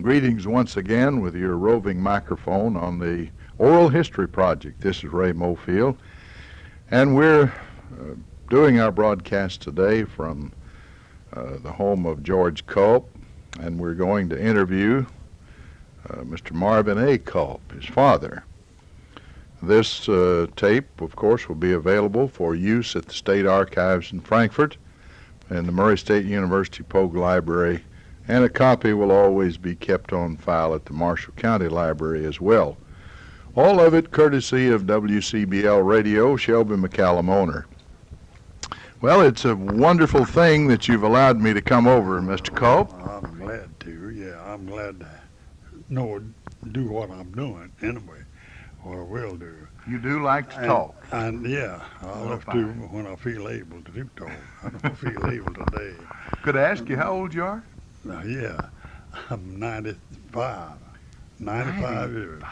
Greetings once again with your roving microphone on the Oral History Project. This is Ray Mofield, and we're doing our broadcast today from the home of George Culp, and we're going to interview Mr. Marvin A. Culp, his father. This tape, of course, will be available for use at the State Archives in Frankfort and the Murray State University Pogue Library, and a copy will always be kept on file at the Marshall County Library as well. All of it courtesy of WCBL Radio, Shelby McCallum owner. Well, it's a wonderful thing that you've allowed me to come over, Mr. Culp. I'm glad to, yeah. I'm glad to do what I'm doing anyway, or will do. You do like to talk. And yeah, I'll have to when I feel able to do talk. I don't feel able today. Could I ask you how old you are? Yeah, I'm 95. 95 years.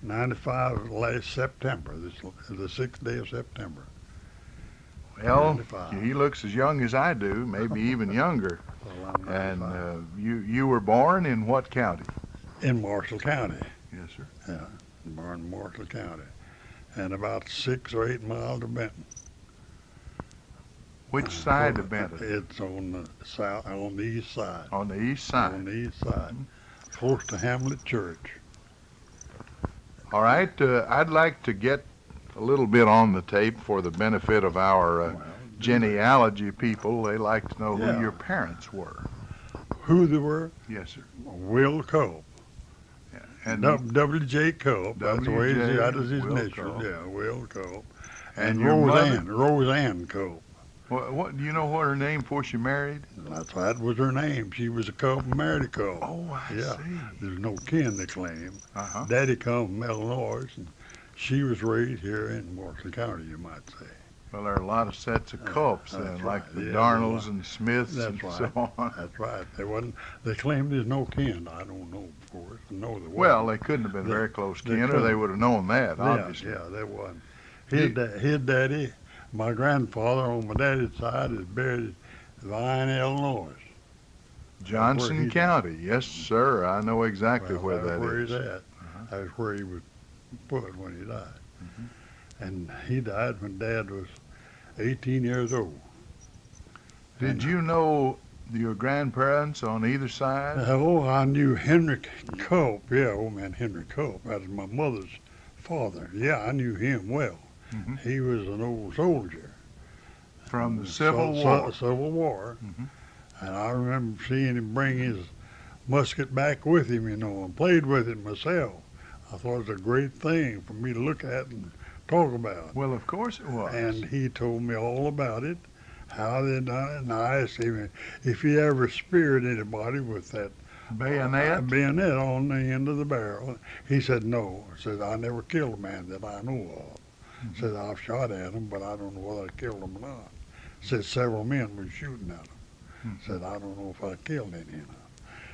95 last September, the 6th day of September. Well, 95. he looks as young as I do, maybe even younger. Well, I'm 95. And you were born in what county? In Marshall County. Yes, sir. Yeah, born in Marshall County, and about 6 or 8 miles to Benton. Which side of Benton? It's on the south, on the east side. On the east side. On the east side, close to Hamlet Church. All right, I'd like to get a little bit on the tape for the benefit of our genealogy people. They like to know who your parents were. Who they were? Yes, sir. Will Culp. Yeah. And W.J. Culp. That's the way that is his initials. Culp. Yeah, Will Culp. And Roseanne Culp. What do you know what her name before she married? That was her name. She was a Culp and married a Culp. Oh, I see. There's no kin to claim. Uh-huh. Daddy come from Illinois, and she was raised here in Marshall County, you might say. Well, there are a lot of sets of Culps then, right. like the Yeah, Darnells and Smiths and right. so on. That's right. They claimed there's no kin. I don't know, of course. I know there Well, they couldn't have been very close kin, or they would have known that, obviously. Yeah, they wasn't. His daddy, my grandfather on my daddy's side, is buried in Vine, Illinois. Johnson County, yes, sir. I know exactly where that is. That's where he's at. That's where he was put when he died. And he died when Dad was 18 years old. Did you know your grandparents on either side? Oh, I knew Henry Culp. Yeah, old man Henry Culp. That was my mother's father. Yeah, I knew him well. He was an old soldier. From the Civil War. Civil War. And I remember seeing him bring his musket back with him, and played with it myself. I thought it was a great thing for me to look at and talk about. Well, of course it was. And he told me all about it, how they done it, and I asked him if he ever speared anybody with that bayonet on the end of the barrel. He said no. He said, I never killed a man that I know of. Said, I've shot at him, but I don't know whether I killed him or not. Said several men were shooting at him. Said, I don't know if I killed any of them.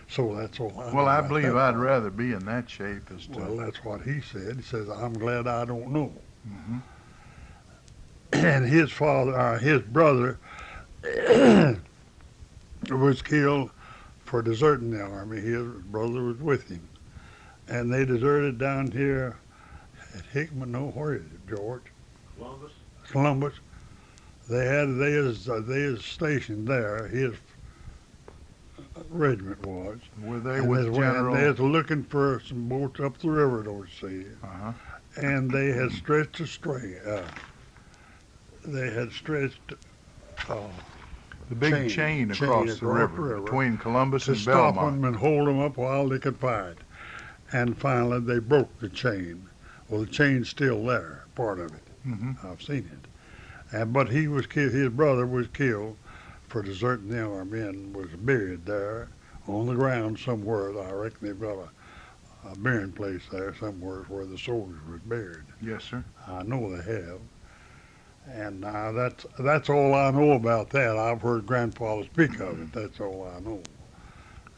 So that's all I know. Well, I believe I'd rather be in that shape as to... Well, that's what he said. He says, I'm glad I don't know. And his brother was killed for deserting the army. His brother was with him. And they deserted down here at Hickman, where is it, George? Columbus. They is stationed there. His regiment was. Were they with General? They was looking for some boats up the river to see. And they had stretched a string. They had stretched the big chain across the river between Columbus and to Belmont. stop them and hold them up while they could fight. And finally, they broke the chain. Well, the chain's still there, part of it. I've seen it. But he was killed. His brother was killed for deserting the army and was buried there on the ground somewhere. I reckon they've got a burying place there somewhere where the soldiers was buried. Yes, sir. I know they have. And that's all I know about that. I've heard Grandfather speak of it. That's all I know.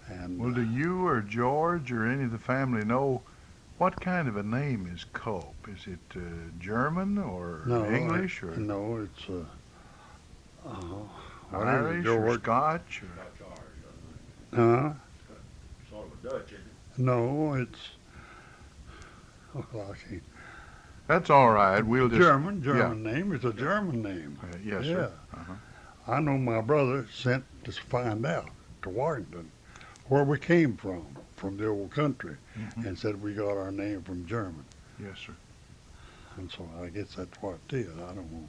And well, do you or George or any of the family know what kind of a name is Culp? Is it German or English? Or no, it's Irish or Scotch? Or? Huh? Sort of Dutch, isn't it? No, it's, oh, I can't. That's all right. We'll just German name. It's a German name. yes, Yeah. sir. Uh-huh. I know my brother sent to find out to Washington where we came from the old country, Mhm. and said we got our name from German. Yes, sir. And so I guess that's what it is. I don't know.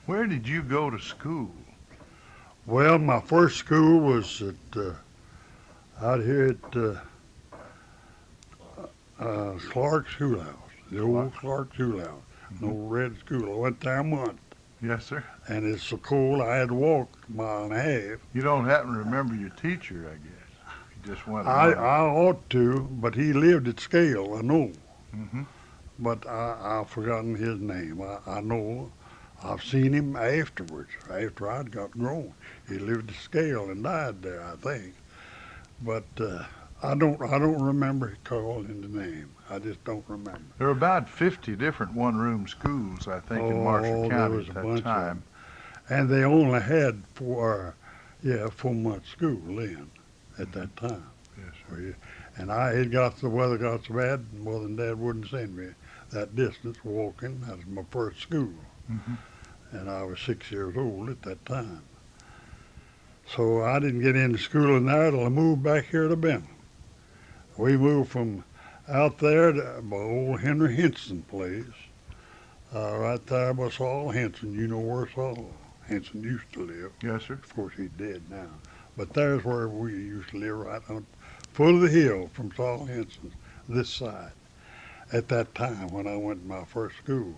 Where did you go to school? Well, my first school was at out here at Clark Schoolhouse, the old Clark Schoolhouse, an old red school. I went there a month, Yes, sir. and it's so cold I had to walk a mile and a half. You don't happen to remember your teacher, I guess. You just went I along. ought to, but he lived at Scale, I know. Mm-hmm. But I've forgotten his name. I know I've seen him afterwards, after I'd got grown. He lived at Scale and died there, I think. But I don't remember calling the name. I just don't remember. There were about 50 different one-room schools, I think, in Oh, Marshall there County was at a that bunch of time. And they only had 4-month school then, at that time. Yes, sir. And the weather got so bad, Mother and Dad wouldn't send me that distance walking. That was my first school. Mm-hmm. And I was 6 years old at that time. So I didn't get into school in there till I moved back here to Benton. We moved from out there to my old Henry Henson place, right there by Saul Henson. You know where Saul Henson used to live. Yes, sir. Of course, he's dead now. But there's where we used to live, right on foot of the hill from Saul Henson, this side, at that time when I went to my first school.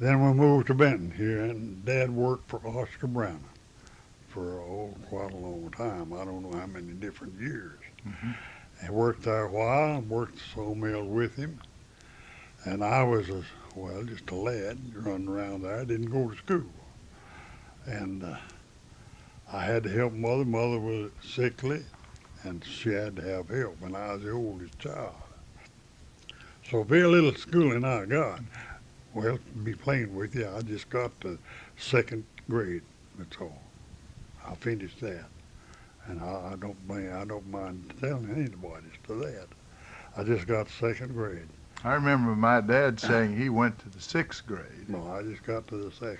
Then we moved to Benton here, and Dad worked for Oscar Brown for quite a long time. I don't know how many different years. Mm-hmm. I worked there a while, worked the sawmill with him, and I was just a lad running around there. I didn't go to school, and I had to help Mother. Mother was sickly, and she had to have help, and I was the oldest child. So very little schooling I got. Well, to be plain with you, I just got to second grade. That's all. I finished that, and I don't mind telling anybody to that. I just got second grade. I remember my dad saying he went to the 6th grade. No, I just got to the second.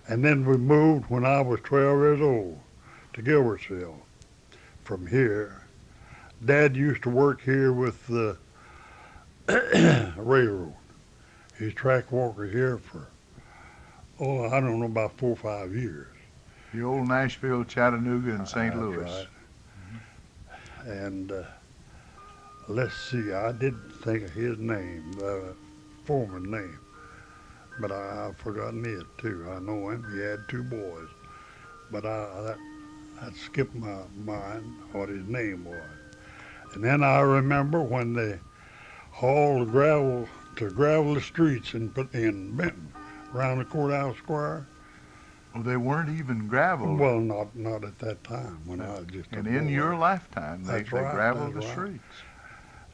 And then we moved when I was 12 years old to Gilbertsville from here. Dad used to work here with the railroad. He's track walker here for, I don't know, about 4 or 5 years. The old Nashville, Chattanooga, and St. That's Louis. right. And let's see, I did think of his name, the foreman name, but I've forgotten it too. I know him. He had 2 boys, but that skipped my mind what his name was. And then I remember when they hauled gravel to gravel the streets in Benton, around the courthouse square. Well, they weren't even gravel. Well, not at that time when I was just a and boy. in your lifetime, they That's right, graveled the that's right. streets.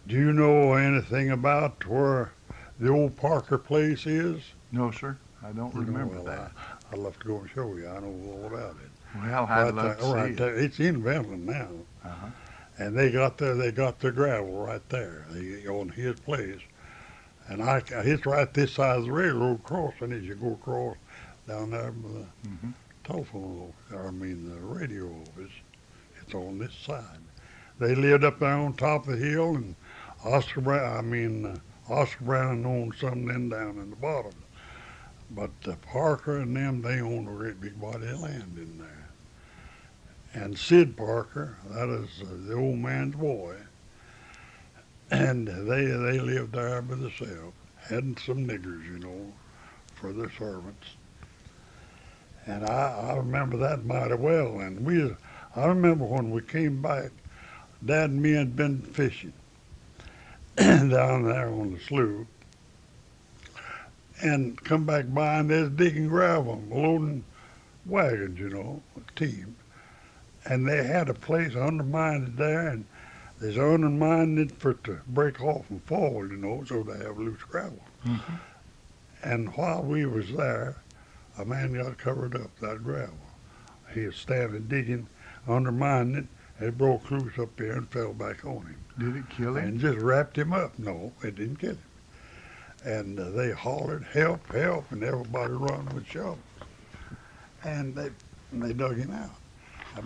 Do you know anything about where the old Parker place is? No, sir. I don't remember well, that. I'd love to go and show you. I know all about it. Well, I'd love to see right it. there. It's in Benton now. Uh-huh. And they got the gravel right there on his place. And it's right this side of the railroad crossing as you go across down there by the Mm-hmm. telephone the radio office. It's on this side. They lived up there on top of the hill, and Oscar Brown owned some then down in the bottom. But Parker and them, they owned a great big body of land in there. And Sid Parker, that is the old man's boy, and they lived there by themselves, had some niggers, for their servants. And I remember that mighty well. And I remember when we came back, Dad and me had been fishing down there on the slough, and come back by and there's digging gravel, loading wagons, a team. And they had a place undermined there, and they undermined it for it to break off and fall, so they have loose gravel. Mm-hmm. And while we was there, a man got covered up that gravel. He was standing digging, undermining it, It broke loose up there and fell back on him. Did it kill him? And just wrapped him up. No, it didn't kill him. And they hollered, help, help, and everybody run with shovels. And they dug him out.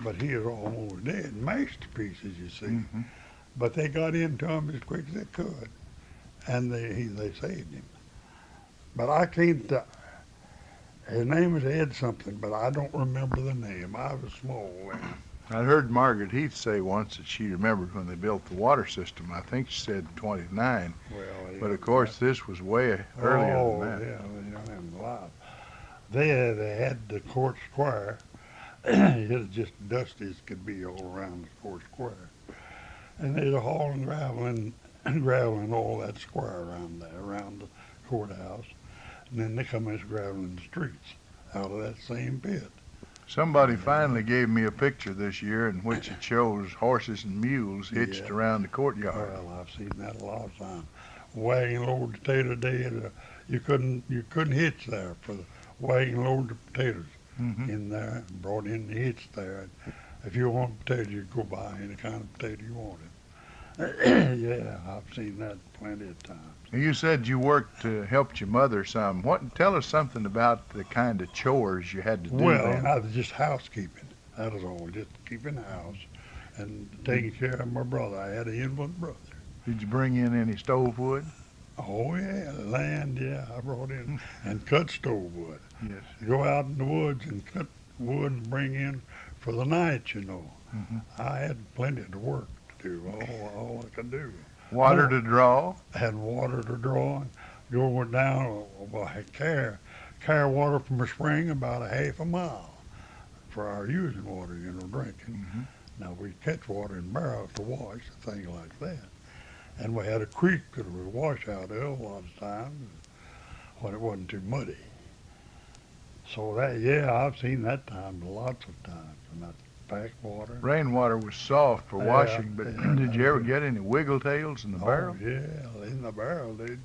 But he was almost dead, mashed to pieces, you see. Mm-hmm. But they got into him as quick as they could, and they saved him. But I can't, his name was Ed something, but I don't remember the name. I was small then. I heard Margaret Heath say once that she remembered when they built the water system. I think she said 29. Well, But of course, this was way earlier oh, than that. yeah, they done him alive. They had the court square. It was just dusty as could be all around the court square. And they'd hauling graveling all that square around there, around the courthouse. And then they come in graveling the streets out of that same pit. Somebody finally gave me a picture this year in which it shows horses and mules hitched Yeah. around the courtyard. Well, I've seen that a lot of times. Wagon load of potato day, you couldn't hitch there for the wagon load of potatoes Mm-hmm. in there, brought in the hitch there. If you want potatoes, you go buy any kind of potato you wanted. Yeah, I've seen that plenty of times. You said you worked to help your mother some. Tell us something about the kind of chores you had to do Well, then. I was just housekeeping. That was all, just keeping the house and taking care of my brother. I had an infant brother. Did you bring in any stove wood? Oh yeah, land, yeah, I brought in and cut stove wood. Yes. Go out in the woods and cut wood and bring in for the night, you know. Mm-hmm. I had plenty of work to do, all I could do. Water to draw? Had water to draw and go down, well, I had carry water from a spring about a half a mile for our using water, you know, drinking. Mm-hmm. Now we'd catch water in barrels to wash and things like that. And we had a creek that we wash out of a lot of times when it wasn't too muddy. So that, yeah, I've seen that time lots of times, and that packed water. Rainwater was soft for Yeah, washing, but yeah. did you ever get any wiggle tails in the barrel? Oh, yeah, in the barrel, they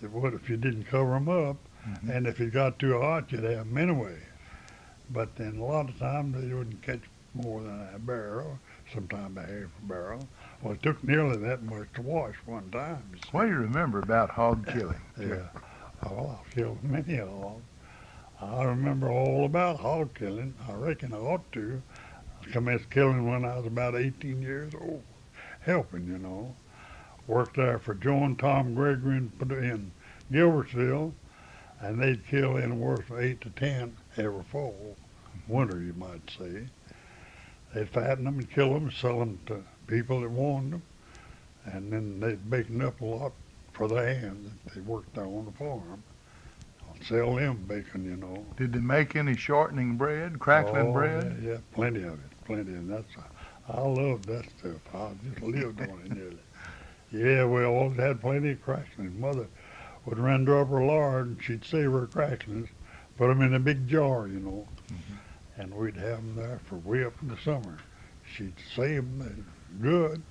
would if you didn't cover them up. Mhm. And if it got too hot, you'd have them anyway. But then a lot of times they wouldn't catch more than a barrel, sometimes a half a barrel. Well, it took nearly that much to wash one time. You see. What do you remember about hog killing? Yeah. Oh, I've killed many hogs. I remember all about hog killing. I reckon I ought to. I commenced killing when I was about 18 years old, helping, you know. Worked there for Joe and Tom Gregory in Gilbertsville, and they'd kill anywhere from 8 to 10 every fall, winter you might say. They'd fatten them and kill them and sell them to people that wanted them, and then they'd bake them up a lot for their hands. They worked there on the farm. Sell them bacon, you know. Did they make any shortening bread, crackling bread? Yeah, plenty of it, plenty. And I loved that stuff. I just lived on it nearly. Yeah, we always had plenty of cracklings. Mother would render up her lard, and she'd save her cracklings, put them in a big jar, you know, and we'd have them there for way up in the summer. She'd save them good,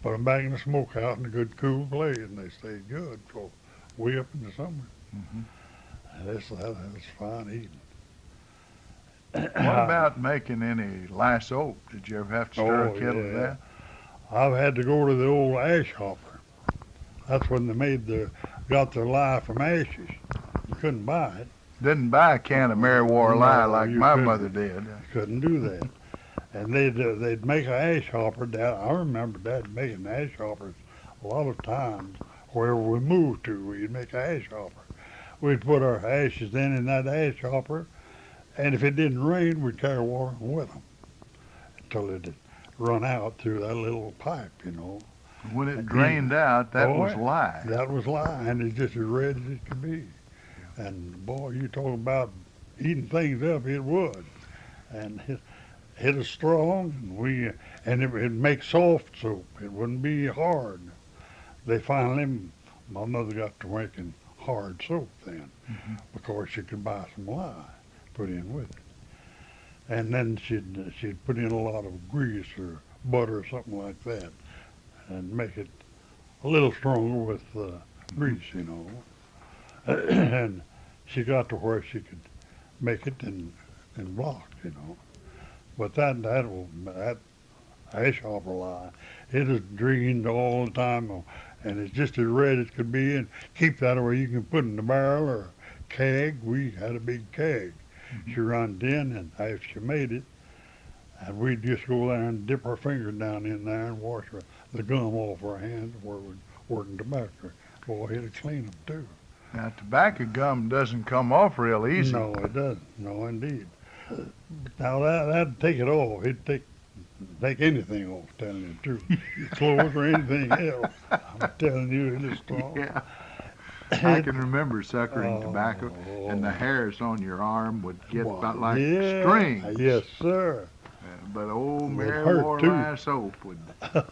put them back in the smokehouse in a good cool place, and they stayed good for way up in the summer. Mm-hmm. That was fine eating. What about making any lye soap? Did you ever have to stir a kettle of that? I've had to go to the old ash hopper. That's when they got their lye from ashes. You couldn't buy it. Didn't buy a can of Mary-War No, lye like you my couldn't. mother did. You couldn't do that. And they'd make an ash hopper down. I remember Dad making ash hoppers a lot of times. Wherever we moved to, we'd make an ash hopper. We'd put our ashes in that ash hopper, and if it didn't rain, we'd carry water with them until it'd run out through that little pipe, you know. When it drained out, that Boy, was lye. That was lye, and it's just as red as it could be. And boy, you talk about eating things up, it would. And it was strong, and it'd make soft soap. It wouldn't be hard. They finally, my mother got to making hard soap then, because she could buy some lye, put in with it. And then she'd put in a lot of grease or butter or something like that, and make it a little stronger with grease, you know. And she got to where she could make it in blocks, you know. But that Grasshopper lie. It is greened all the time, and it's just as red as could be. And keep that away. You can put it in a barrel or a keg. We had a big keg. Mhm. She run in, and after she made it, and we'd just go there and dip our fingers down in there and wash the gum off our hands where we're working tobacco. Boy, it'd clean them too. Now, tobacco gum doesn't come off real easy. No, it doesn't. No, indeed. Now that'd take it off. It'd take anything off. Telling you the truth, your clothes or anything else. I'm telling you, it is strong. Yeah. I can remember suckering Oh, tobacco, and the hairs on your arm would get well, about like yeah, strings. Yes, sir. But old It Mary hurt, too. Warline soap would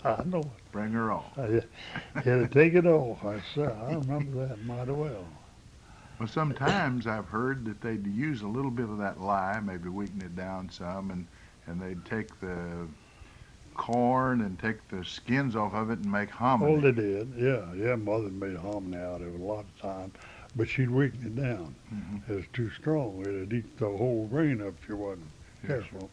I know. bring her off. It'd take it off. I remember that mighty well. Well, sometimes I've heard that they'd use a little bit of that lye, maybe weaken it down some, and they'd take the corn and take the skins off of it and make hominy. Oh, they did. Yeah. Mother made hominy out of it a lot of times, but she'd weaken it down. Mhm. It was too strong. It'd eat the whole grain up if you wasn't careful.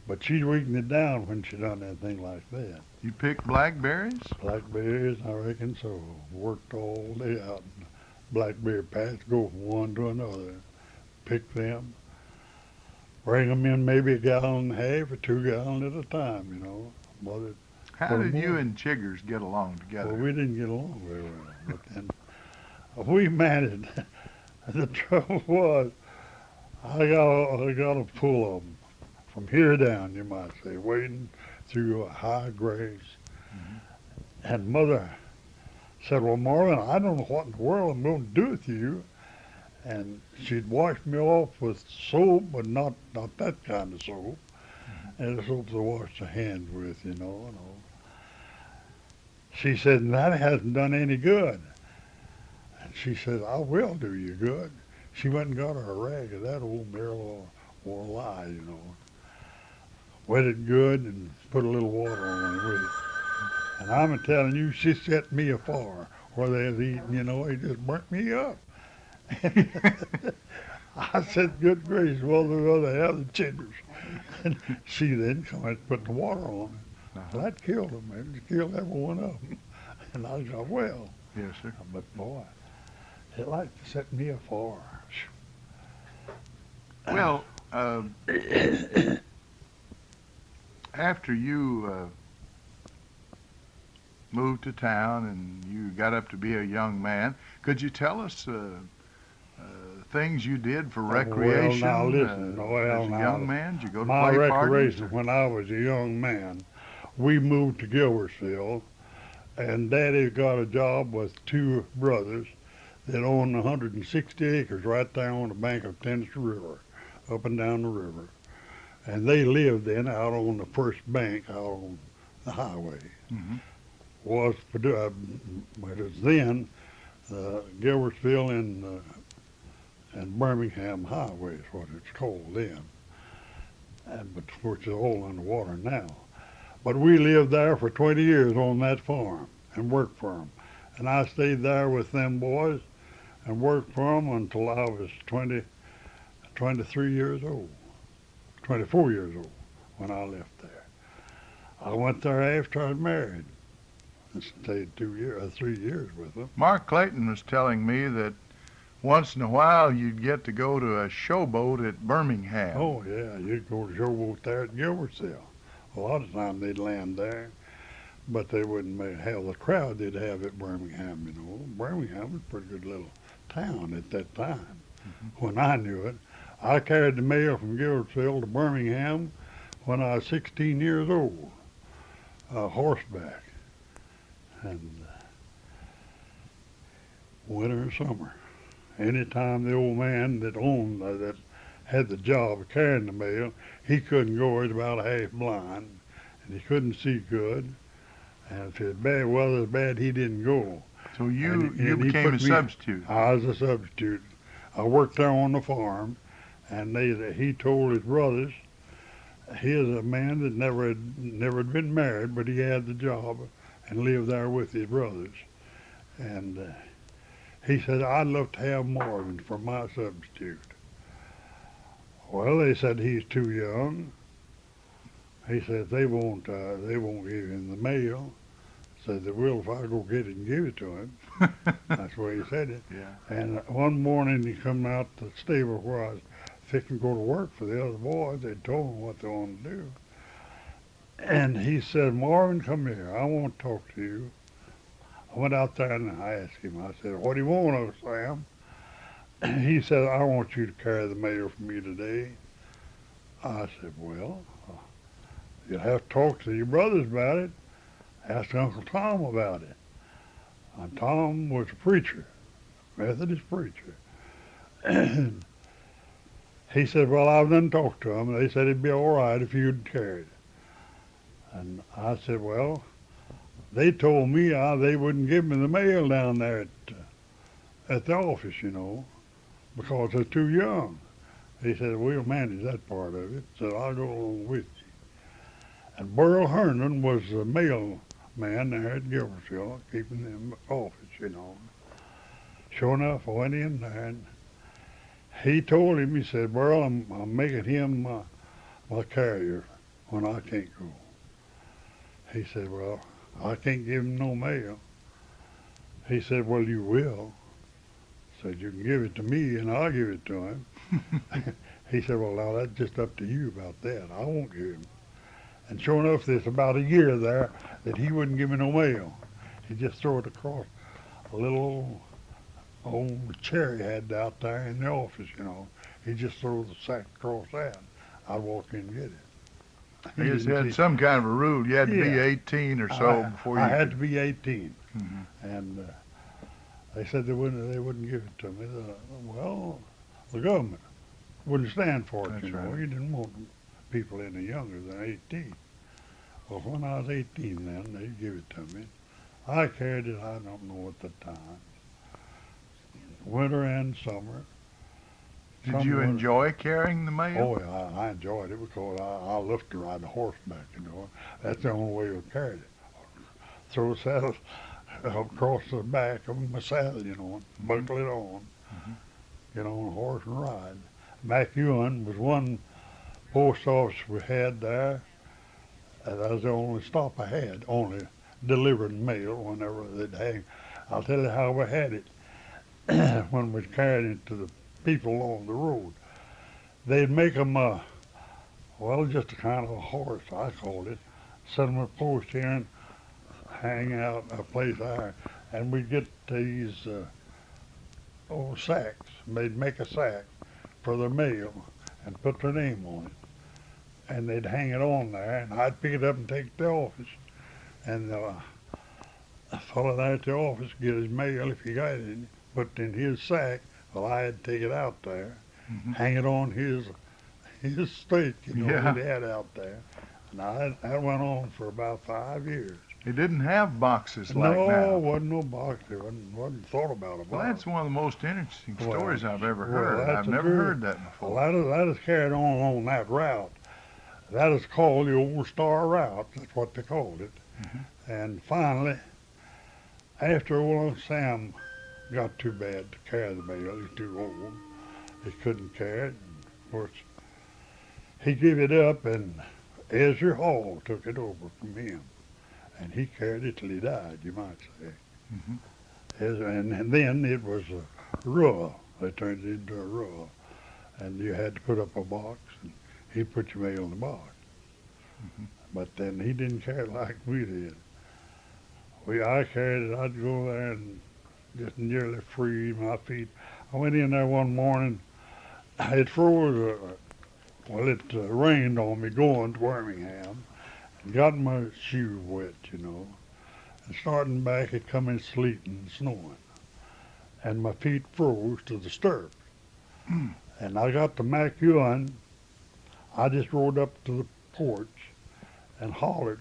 But she'd weaken it down when she done anything like that. You pick blackberries? Blackberries, I reckon so. Worked all day out in the blackberry patch, go from one to another, pick them, bring them in maybe a gallon and a half or 2 gallons at a time, you know. Mother, How Well, did you more- and Chiggers get along together? well, we didn't get along very well, but then we managed. The trouble was, I got a pull of them from here down, you might say, wading through a high grass. Mhm. And Mother said, well, Marvin, I don't know what in the world I'm going to do with you. And she'd wash me off with soap, but not that kind of soap. And the soap to wash the hands with, you know. And all. She said, that hasn't done any good. And she said, I will do you good. She went and got her a rag of that old barrel or lye, you know. Wet it good and put a little water on it with it. And I'm telling you, she set me afire where they was eating, you know, it just burnt me up. I said, good gracious, well, they'd rather have the chiggers. And she then come and put the water on it. Uh-huh. That killed them, man. It killed every one of them. And I thought, well, Yes, sir. but boy, it like to set me afire. Well, after you moved to town and you got up to be a young man, could you tell us things you did for recreation now listen, as a young man? Did you go to My play parties? recreation when I was a young man, we moved to Gilbertsville, and Daddy got a job with 2 brothers that owned 160 acres right there on the bank of Tennessee River, up and down the river. And they lived then out on the first bank, out on the highway. Mhm. It was then Gilbertsville and Birmingham Highway is what it's called then, but which is all underwater now. But we lived there for 20 years on that farm and worked for them. And I stayed there with them boys and worked for them until I was 23 years old, 24 years old when I left there. I went there after I was married and stayed 3 years with them. Mark Clayton was telling me that once in a while you'd get to go to a showboat at Birmingham. Oh, yeah, you'd go to showboat there at Gilbertsville. A lot of times they'd land there, but they wouldn't have the crowd they'd have at Birmingham, you know. Birmingham was a pretty good little town at that time. When I knew it, I carried the mail from Gilbertsville to Birmingham when I was 16 years old, horseback, and winter and summer. Anytime the old man that owned, that had the job of carrying the mail, he couldn't go, he was about half blind, and he couldn't see good. And if the bad weather was bad, he didn't go. So And you he became put a me- substitute. I was a substitute. I worked there on the farm, and he told his brothers, he is a man that never had been married, but he had the job and lived there with his brothers. And he said, I'd love to have Marvin for my substitute. Well, they said he's too young. He said they won't give him the mail. Said they will if I go get it and give it to him. That's the way he said it. Yeah. And one morning he come out the stable where I was fixing to go to work for the other boys. They told him what they wanted to do. And he said, Marvin, come here. I want to talk to you. I went out there and I asked him, I said, what do you want of us, Sam? He said, I want you to carry the mail for me today. I said, well, you'll have to talk to your brothers about it. Ask Uncle Tom about it. And Tom was a preacher, Methodist preacher. And he said, well, I've done talked to them. They said it'd be all right if you'd carry it. And I said, well, they told me they wouldn't give me the mail down there at the office, you know, because they're too young. He said, we'll manage that part of it. So I'll go along with you. And Burl Herndon was the mailman there at Gilbertsville, keeping them office, you know. Sure enough, I went in there and he told him, he said, Burl, I'm making him my carrier when I can't go. He said, well, I can't give him no mail. He said, well, you will. Said, you can give it to me and I'll give it to him. He said, well, now that's just up to you about that. I won't give him. And sure enough, there's about a year there that he wouldn't give me no mail. He'd just throw it across a little old chair he had out there in the office, you know. He'd just throw the sack across that. I'd walk in and get it. I guess you had some kind of a rule. You had to be 18 or so before you I had to be 18. Mm-hmm. And they said they wouldn't give it to me. Well, the government wouldn't stand for it, That's you know. right. You didn't want people any younger than 18. Well, when I was 18 then, they'd give it to me. I carried it, I don't know at the time. Winter and summer. Did you enjoy carrying the mail? Oh, yeah, I enjoyed it because I loved to ride the horseback, you know. That's the only way we carried it. Throw a saddle across the back of my saddle, you know, and buckle it on, get on a horse and ride. McEwen was one post office we had there. That was the only stop I had, only delivering mail whenever they'd hang. I'll tell you how we had it when we carried it to the people along the road. They'd make them, just a kind of a horse, I called it, set them a post here and hang out a place there. And we'd get these old sacks. They'd make a sack for their mail and put their name on it. And they'd hang it on there, and I'd pick it up and take it to the office. And the fellow there at the office get his mail if he got it, put it in his sack. Well, I had to take it out there, hang it on his stake, you know, that he had out there. And that went on for about 5 years. It didn't have boxes like now. No, wasn't no box. There wasn't thought about a box. Well, that's one of the most interesting stories I've ever heard. Well, I've never heard that before. Well, that is carried on that route. That is called the Old Star Route. That's what they called it. And finally, after old Sam got too bad to carry the mail, he was too old. He couldn't carry it. And of course, he gave it up, and Ezra Hall took it over from him. And he carried it till he died, you might say. And then it was a rural. They turned it into a rural. And you had to put up a box, and he put your mail in the box. But then he didn't carry it like we did. I carried it. I'd go there and just nearly free my feet. I went in there one morning. It froze. It rained on me going to Birmingham. And got my shoes wet, you know. And starting back, it come in sleeting and snowing. And my feet froze to the stirrups. And I got to McEwen. I just rode up to the porch and hollered.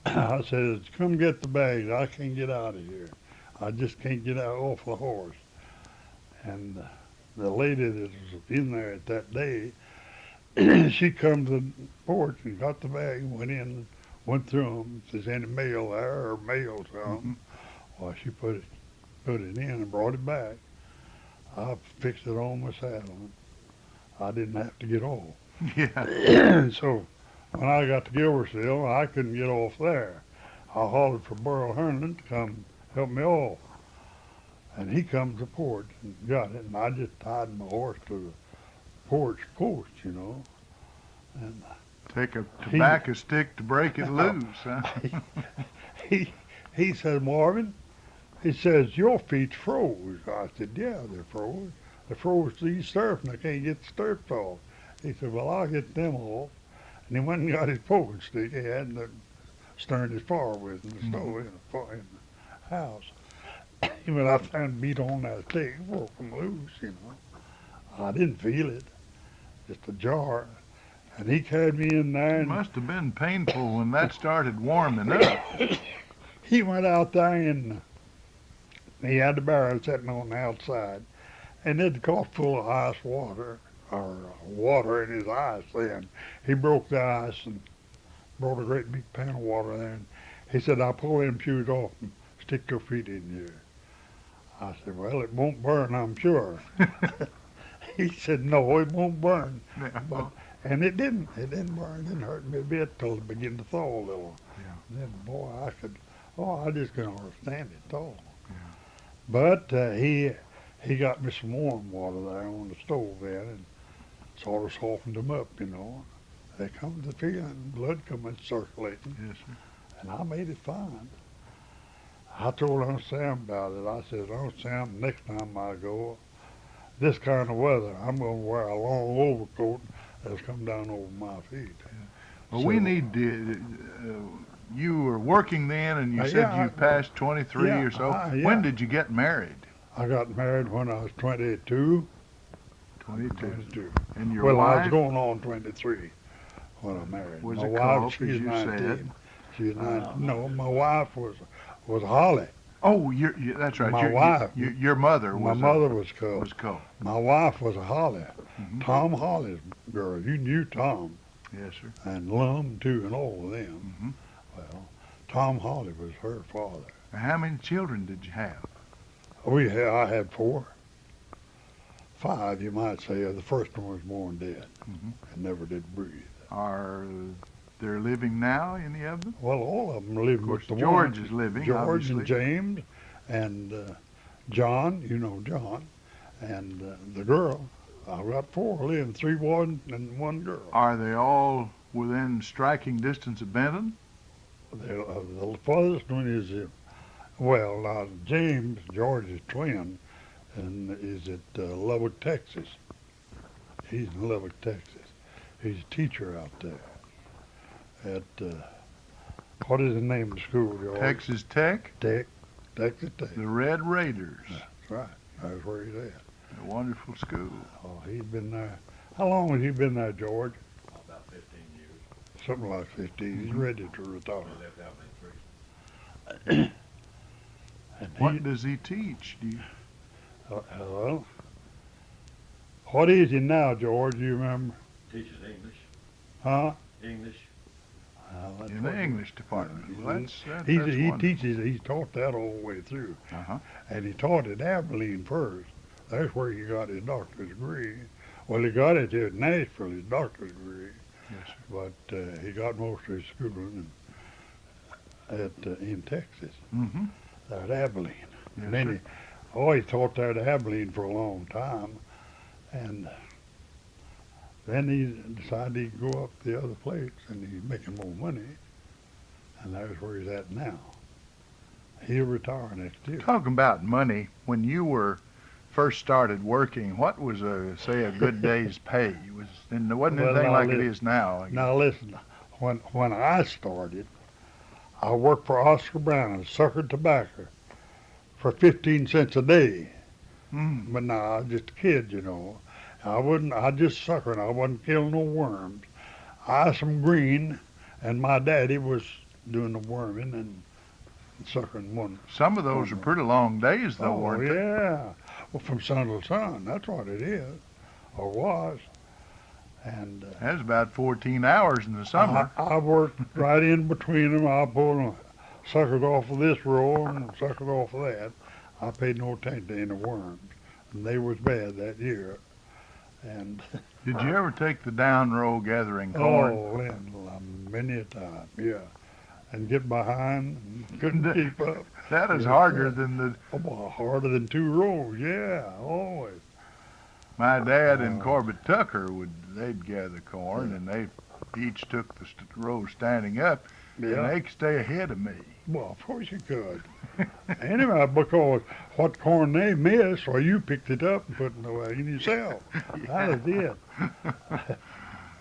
I said, come get the bags. I can't get out of here. I just can't get out off the horse. And the lady that was in there at that day, she come to the porch and got the bag and went in, went through them. If there's any mail there or mail something, well, she put it in and brought it back. I fixed it on my saddle. I didn't have to get off. Yeah. So when I got to Gilbersville, I couldn't get off there. I hollered for Burl Herndon to come help me off. And he come to the porch and got it, and I just tied my horse to the porch post, you know. And Take a tobacco stick to break it loose, huh? he said, Marvin, he says, your feet's froze. I said, yeah, they're froze. They're froze to these stirrups, and I can't get the stirrups off. He said, well, I'll get them off. And he went and got his poking stick. He had the stern his fire with in the stove in the house. He went out there and beat on that stick, broke them loose, you know. I didn't feel it, just a jar. And he carried me in there. It And must have been painful when that started warming up. he went out there and he had the barrel sitting on the outside. And it got full of ice water, or water in his ice then. He broke the ice and brought a great big pan of water there. And he said, I'll pull them shoes off and stick your feet in here. I said, well, it won't burn, I'm sure. He said, no, it won't burn. Yeah. But, and it didn't. It didn't burn. It didn't hurt me a bit till it began to thaw a little. Yeah. And then, boy, I just couldn't understand it thaw. Yeah. But he got me some warm water there on the stove then and sort of softened them up, you know. They come to feeling, blood coming circulating. Yes, sir. And I made it fine. I told Uncle Sam about it. I said, Uncle Sam, next time I go, this kind of weather, I'm going to wear a long overcoat that's come down over my feet. Well, So- we need to, you were working then and you said yeah, you passed 23 yeah, or so. yeah. When did you get married? I got married when I was 22. 22. And your Well, I wife was going on 23 when I married. was my a wife, Culp, she's as you 19. said. She's 19. No, my wife was Holly. Oh, that's right. My wife. Your mother My was mother was Culp. was Culp. My wife was a Holly. Mhm. Tom Holly's girl. You knew Tom. Yes, sir. And Lum, too, and all of them. Mhm. Well, Tom Holly was her father. Now, how many children did you have? I had 4. 5, you might say. The first one was born dead Mhm. and never did breathe. Are they living now, any of them? Well, all of them lived Of course, with the George one. is living, George obviously. and James and John, you know John, and the girl. I've got 4 living, 3 boys and 1 girl. Are they all within striking distance of Benton? The farthest one is, James, George's twin, and is at Lubbock, Texas. He's in Lubbock, Texas. He's a teacher out there at, what is the name of the school, George? Texas Tech, Texas Tech. the Red Raiders. That's right. That's where he's at. A wonderful school. Oh, he's been there. How long has he been there, George? About 15 years. Something like 15. He's ready to retire. I left out in 3. And What does he teach? Do you, well, what is he now, George? Do you remember? Teaches English. Huh? English. That's in what the he- English department. Well, that's He wonderful. teaches. He's taught that all the way through, Uh-huh. and he taught at Abilene first. That's where he got his doctor's degree. Well, he got it at Nashville, his doctor's degree, Yes, sir. but he got most of his schooling in Texas, Mm-hmm. at Abilene. Yes, And then sir. he taught there at Abilene for a long time, and then he decided he'd go up the other place, and he's making more money, and that's where he's at now. He'll retire next year. Talking about money, when you were first started working, what was a good day's pay? Wasn't Well, anything now like it li- is now. Now listen, when I started, I worked for Oscar Brown and sucker tobacco for 15 cents a day. Mm. But now I was just a kid, you know. I just suckered. I wasn't killing no worms. I some green, and my daddy was doing the worming and suckering one. Some of those are pretty long days, though, Oh, weren't they? yeah. Well, from sun to sun, that's what it is, or was. And That was about 14 hours in the summer. I worked right in between them. I pulled suckered off of this row and suckered off of that. I paid no attention to any worms, and they was bad that year. And Did you ever take the down row gathering corn? oh, Lynn, many a time, yeah. And get behind, and couldn't keep up. That is Yes, harder sir. than the. Oh, well, harder than 2 rows, yeah, always. My dad and Oh. Corbett Tucker they'd gather corn, Yeah. and they each took the row standing up, and Yeah, they could stay ahead of me. well, of course you could. Anyway, because what corn they missed, well, you picked it up and put it away in yourself. That was it.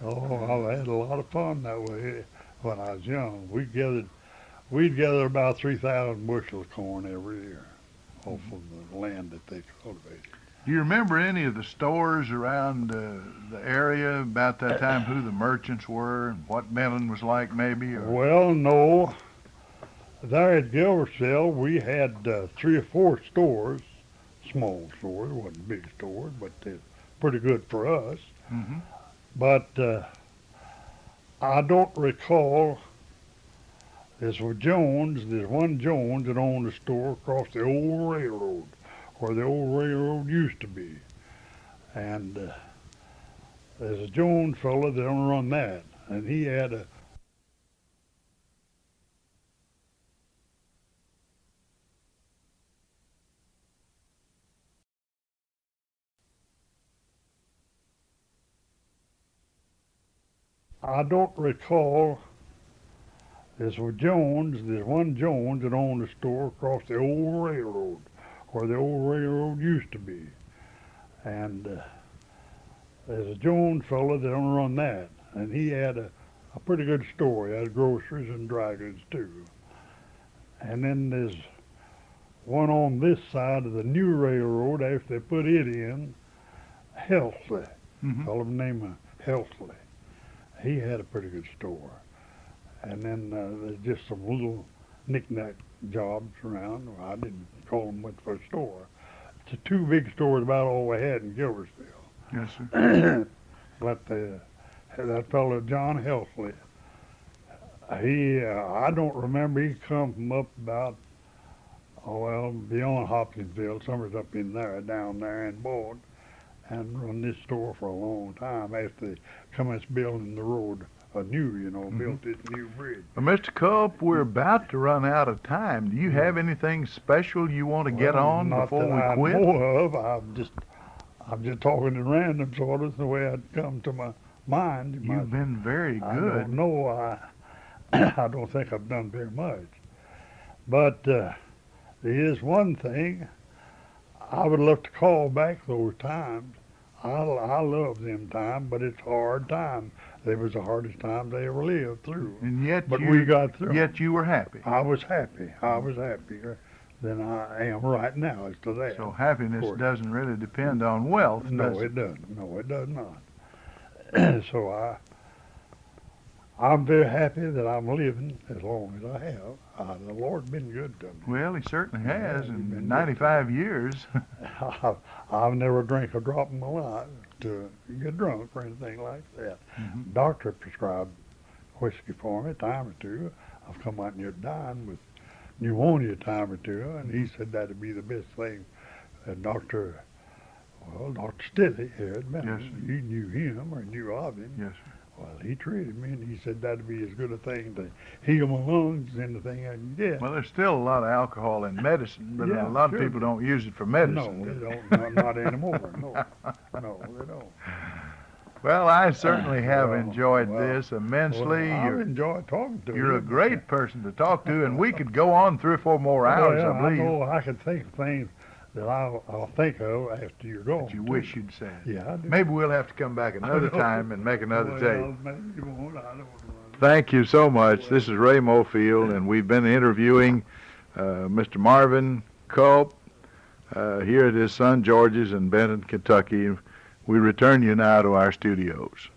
Oh, I had a lot of fun that way when I was young. We'd gather about 3,000 bushels of corn every year off of the land that they cultivated. Do you remember any of the stores around the area about that time, who the merchants were and what Benton was like maybe? Or? Well, no. There at Gilbersville, we had 3 or 4 stores, small stores, wasn't big stores, but they're pretty good for us. Mhm. But I don't recall. There's one Jones that owned a store across the old railroad, where the old railroad used to be. And there's a Jones fella that don't run that, and he had a I don't recall. There's one Jones that owned a store across the old railroad, where the old railroad used to be. And there's a Jones fella that don't run that, and he had a pretty good store. He had groceries and dry goods too. And then there's one on this side of the new railroad after they put it in, Helsley, Mhm. fellow named Helsley. He had a pretty good store. And then there's just some little knick-knack jobs around. Well, I didn't call them much for a store. It's 2 big stores about all we had in Gilbersville. Yes, sir. But that fellow John Helsley, I don't remember, he come from up about, beyond Hopkinsville, somewhere up in there, down there, and bought and run this store for a long time after they commenced building the road anew, built this new bridge. Well, Mr. Culp, we're about to run out of time. Do you have anything special you want to get Well, on not before that we I quit? know of. I'm just talking at random, sort of, the way I'd come to my mind. You've been very I don't good. know. I don't think I've done very much. But there is one thing. I would love to call back those times. I love them times, but it's a hard time. They was the hardest times I ever lived through. And yet But we got through. Yet you were happy. I was happy. I was happier than I am right now as to that. So happiness course. doesn't really depend on wealth, No, does it? it doesn't. No, it does not. So I'm very happy that I'm living as long as I have. The Lord's been good to me. Well, he certainly has. he's been In good. 95 years. I've never drank a drop in my life to get drunk or anything like that. Mhm. Doctor prescribed whiskey for me a time or two. I've come out near dying with pneumonia a time or two, and he said that'd be the best thing. And Dr. Stilly here at Benton, Yes, sir. you knew him or knew of him. Yes, sir. Well, he treated me, and he said that'd be as good a thing to heal my lungs as anything I can get. Well, there's still a lot of alcohol in medicine, but Yeah, a lot sure. of people don't use it for No, medicine. they don't. Not anymore. No, they don't. Well, I certainly have Well, enjoyed well, this immensely. Well, I've enjoyed talking to you. You're a great person to talk to, and we could go on 3 or 4 more hours, Well, I believe, know I can think of things that I'll think of after you're gone. that you too. wish you'd said. Yeah, I do. Maybe we'll have to come back another know. time and make another Well, tape. maybe you won't. I don't know. Thank you so much. This is Ray Mofield, and we've been interviewing Mr. Marvin Culp here at his son George's in Benton, Kentucky. We return you now to our studios.